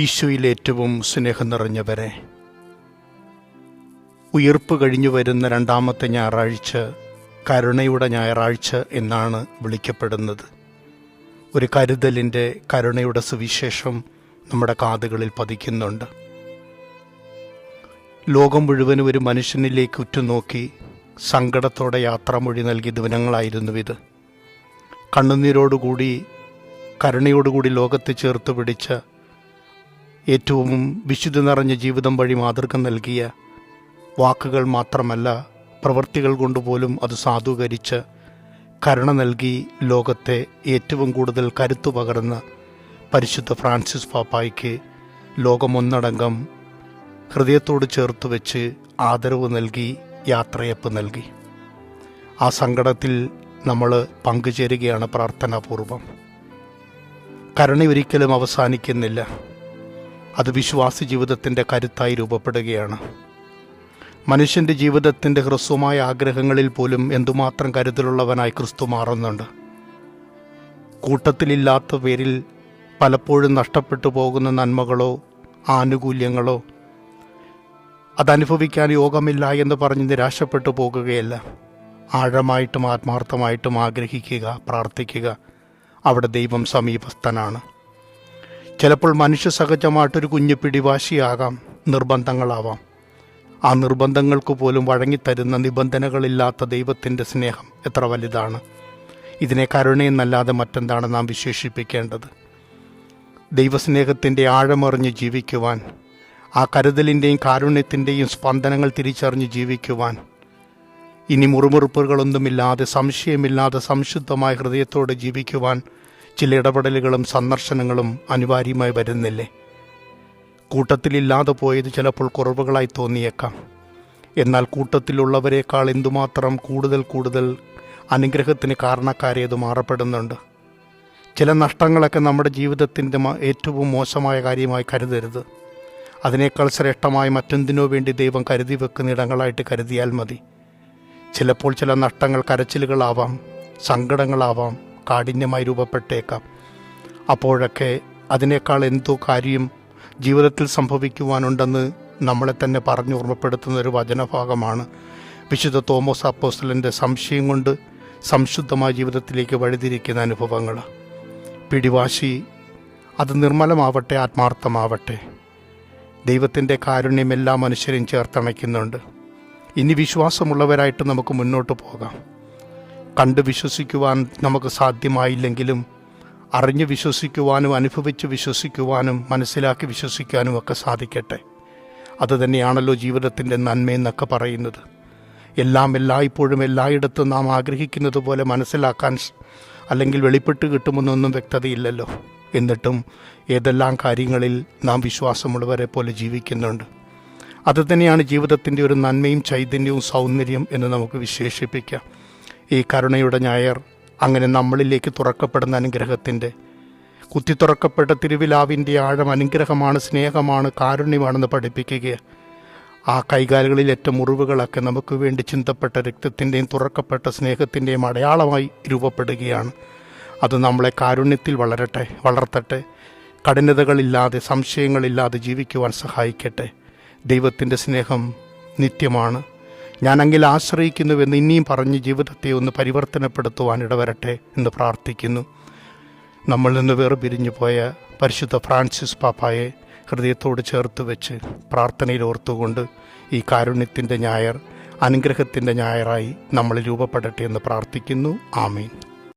ഈശോയിൽ ഏറ്റവും സ്നേഹം നിറഞ്ഞവരെ, ഉയിർപ്പ് കഴിഞ്ഞു വരുന്ന രണ്ടാമത്തെ ഞായറാഴ്ച കരുണയുടെ ഞായറാഴ്ച എന്നാണ് വിളിക്കപ്പെടുന്നത്. ഒരു കരുതലിൻ്റെ, കരുണയുടെ സുവിശേഷം നമ്മുടെ കാതുകളിൽ പതിക്കുന്നുണ്ട്. ലോകം മുഴുവനും ഒരു മനുഷ്യനിലേക്ക് ഉറ്റുനോക്കി സങ്കടത്തോടെ യാത്രാമൊഴി നൽകിയ ദിനങ്ങളായിരുന്നു ഇത്. കണ്ണുനീരോടുകൂടി, കരുണയോടുകൂടി ലോകത്തെ ചേർത്ത് പിടിച്ച, ഏറ്റവും വിശുദ്ധി നിറഞ്ഞ ജീവിതം വഴി മാതൃക നൽകിയ, വാക്കുകൾ മാത്രമല്ല പ്രവൃത്തികൾ കൊണ്ടുപോലും അത് സാധൂകരിച്ച് കരുണ നൽകി ലോകത്തെ ഏറ്റവും കൂടുതൽ കരുത്തു പകർന്ന പരിശുദ്ധ ഫ്രാൻസിസ് പാപ്പായ്ക്ക് ലോകമൊന്നടങ്കം ഹൃദയത്തോട് ചേർത്ത് വെച്ച് ആദരവ് നൽകി, യാത്രയപ്പ് നൽകി. ആ സങ്കടത്തിൽ നമ്മൾ പങ്കുചേരുകയാണ് പ്രാർത്ഥനാപൂർവം. കരുണ ഒരിക്കലും അവസാനിക്കുന്നില്ല. അത് വിശ്വാസി ജീവിതത്തിൻ്റെ കരുത്തായി രൂപപ്പെടുകയാണ്. മനുഷ്യൻ്റെ ജീവിതത്തിൻ്റെ ഹ്രസ്വമായ ആഗ്രഹങ്ങളിൽ പോലും എന്തുമാത്രം കരുതലുള്ളവനായി ക്രിസ്തു മാറുന്നുണ്ട്. കൂട്ടത്തിലില്ലാത്ത പേരിൽ പലപ്പോഴും നഷ്ടപ്പെട്ടു പോകുന്ന നന്മകളോ ആനുകൂല്യങ്ങളോ അതനുഭവിക്കാൻ യോഗമില്ല എന്ന് പറഞ്ഞ് നിരാശപ്പെട്ടു പോകുകയല്ല. ആഴമായിട്ടും ആത്മാർത്ഥമായിട്ടും ആഗ്രഹിക്കുക, പ്രാർത്ഥിക്കുക. അവിടെ ദൈവം സമീപസ്ഥനാണ്. ചിലപ്പോൾ മനുഷ്യ സഹജമായിട്ടൊരു കുഞ്ഞു പിടിവാശിയാകാം, നിർബന്ധങ്ങളാവാം. ആ നിർബന്ധങ്ങൾക്ക് പോലും വഴങ്ങിത്തരുന്ന നിബന്ധനകളില്ലാത്ത ദൈവത്തിൻ്റെ സ്നേഹം എത്ര വലുതാണ്! ഇതിനെ കരുണയെന്നല്ലാതെ മറ്റെന്താണ് നാം വിശേഷിപ്പിക്കേണ്ടത്? ദൈവസ്നേഹത്തിൻ്റെ ആഴമറിഞ്ഞ് ജീവിക്കുവാൻ, ആ കരുതലിൻ്റെയും കാരുണ്യത്തിൻ്റെയും സ്പന്ദനങ്ങൾ തിരിച്ചറിഞ്ഞ് ജീവിക്കുവാൻ, ഇനി മുറുമുറുപ്പുകളൊന്നുമില്ലാതെ, സംശയമില്ലാതെ സംശുദ്ധമായ ഹൃദയത്തോടെ ജീവിക്കുവാൻ ചില ഇടപെടലുകളും സന്ദർശനങ്ങളും അനിവാര്യമായി വരുന്നില്ലേ? കൂട്ടത്തിലില്ലാതെ പോയത് ചിലപ്പോൾ കുറവുകളായി തോന്നിയേക്കാം. എന്നാൽ കൂട്ടത്തിലുള്ളവരെക്കാൾ എന്തുമാത്രം കൂടുതൽ അനുഗ്രഹത്തിന് കാരണക്കാരേത് മാറപ്പെടുന്നുണ്ട്. ചില നഷ്ടങ്ങളൊക്കെ നമ്മുടെ ജീവിതത്തിൻ്റെ ഏറ്റവും മോശമായ കാര്യമായി കരുതരുത്. അതിനേക്കാൾ ശ്രേഷ്ഠമായി മറ്റെന്തിനോ വേണ്ടി ദൈവം കരുതി വെക്കുന്ന ഇടങ്ങളായിട്ട് കരുതിയാൽ മതി. ചിലപ്പോൾ ചില നഷ്ടങ്ങൾ കരച്ചിലുകളാവാം, സങ്കടങ്ങളാവാം, കാഠിന്യമായി രൂപപ്പെട്ടേക്കാം. അപ്പോഴൊക്കെ അതിനേക്കാൾ എന്തോ കാര്യം ജീവിതത്തിൽ സംഭവിക്കുവാനുണ്ടെന്ന് നമ്മളെ തന്നെ പറഞ്ഞു ഓർമ്മപ്പെടുത്തുന്ന ഒരു വചനഭാഗമാണ് വിശുദ്ധ തോമസ് അപ്പോസ്തലൻ്റെ സംശയം കൊണ്ട് സംശുദ്ധമായ ജീവിതത്തിലേക്ക് വഴിതിരിക്കുന്ന അനുഭവങ്ങൾ. പിടിവാശി അത് നിർമ്മലമാവട്ടെ, ആത്മാർത്ഥമാവട്ടെ. ദൈവത്തിൻ്റെ കാരുണ്യം എല്ലാ മനുഷ്യരെയും ചേർത്തണയ്ക്കുന്നുണ്ട്. ഇനി വിശ്വാസമുള്ളവരായിട്ട് നമുക്ക് മുന്നോട്ട് പോകാം. കണ്ട് വിശ്വസിക്കുവാൻ നമുക്ക് സാധ്യമായില്ലെങ്കിലും അറിഞ്ഞ് വിശ്വസിക്കുവാനും അനുഭവിച്ച് വിശ്വസിക്കുവാനും മനസ്സിലാക്കി വിശ്വസിക്കാനും ഒക്കെ സാധിക്കട്ടെ. അതുതന്നെയാണല്ലോ ജീവിതത്തിൻ്റെ നന്മയെന്നൊക്കെ പറയുന്നത്. എല്ലാം എല്ലായ്പ്പോഴും എല്ലായിടത്തും നാം ആഗ്രഹിക്കുന്നത് പോലെ മനസ്സിലാക്കാൻ അല്ലെങ്കിൽ വെളിപ്പെട്ട് കിട്ടുമെന്നൊന്നും വ്യക്തതയില്ലല്ലോ. എന്നിട്ടും ഏതെല്ലാം കാര്യങ്ങളിൽ നാം വിശ്വാസമുള്ളവരെ പോലെ ജീവിക്കുന്നുണ്ട്. അതുതന്നെയാണ് ജീവിതത്തിൻ്റെ ഒരു നന്മയും ചൈതന്യവും സൗന്ദര്യം എന്ന് നമുക്ക് വിശേഷിപ്പിക്കാം. ഈ കരുണയുടെ ഞായർ അങ്ങനെ നമ്മളിലേക്ക് തുറക്കപ്പെടുന്ന അനുഗ്രഹത്തിൻ്റെ, കുത്തിത്തുറക്കപ്പെട്ട തിരുവിലാവിൻ്റെ ആഴം അനുഗ്രഹമാണ്, സ്നേഹമാണ്, കാരുണ്യമാണെന്ന് പഠിപ്പിക്കുക. ആ കൈകാലുകളിലേറ്റ മുറിവുകളൊക്കെ നമുക്ക് വേണ്ടി ചിന്തപ്പെട്ട രക്തത്തിൻ്റെയും തുറക്കപ്പെട്ട സ്നേഹത്തിൻ്റെയും അടയാളമായി രൂപപ്പെടുകയാണ്. അത് നമ്മളെ കാരുണ്യത്തിൽ വളർത്തട്ടെ. കഠിനതകളില്ലാതെ, സംശയങ്ങളില്ലാതെ ജീവിക്കുവാൻ സഹായിക്കട്ടെ. ദൈവത്തിൻ്റെ സ്നേഹം നിത്യമാണ്. ഞാനങ്ങിൽ ആശ്രയിക്കുന്നുവെന്ന് ഇനിയും പറഞ്ഞ് ജീവിതത്തെ ഒന്ന് പരിവർത്തനപ്പെടുത്തുവാൻ ഇടവരട്ടെ എന്ന് പ്രാർത്ഥിക്കുന്നു. നമ്മളിൽ നിന്ന് വേർപിരിഞ്ഞു പോയ പരിശുദ്ധ ഫ്രാൻസിസ് പാപ്പായെ ഹൃദയത്തോട് ചേർത്ത് വെച്ച് പ്രാർത്ഥനയിൽ ഓർത്തുകൊണ്ട് ഈ കാരുണ്യത്തിൻ്റെ ഞായർ അനുഗ്രഹത്തിൻ്റെ ഞായറായി നമ്മൾ രൂപപ്പെടട്ടെ എന്ന് പ്രാർത്ഥിക്കുന്നു. ആമീൻ.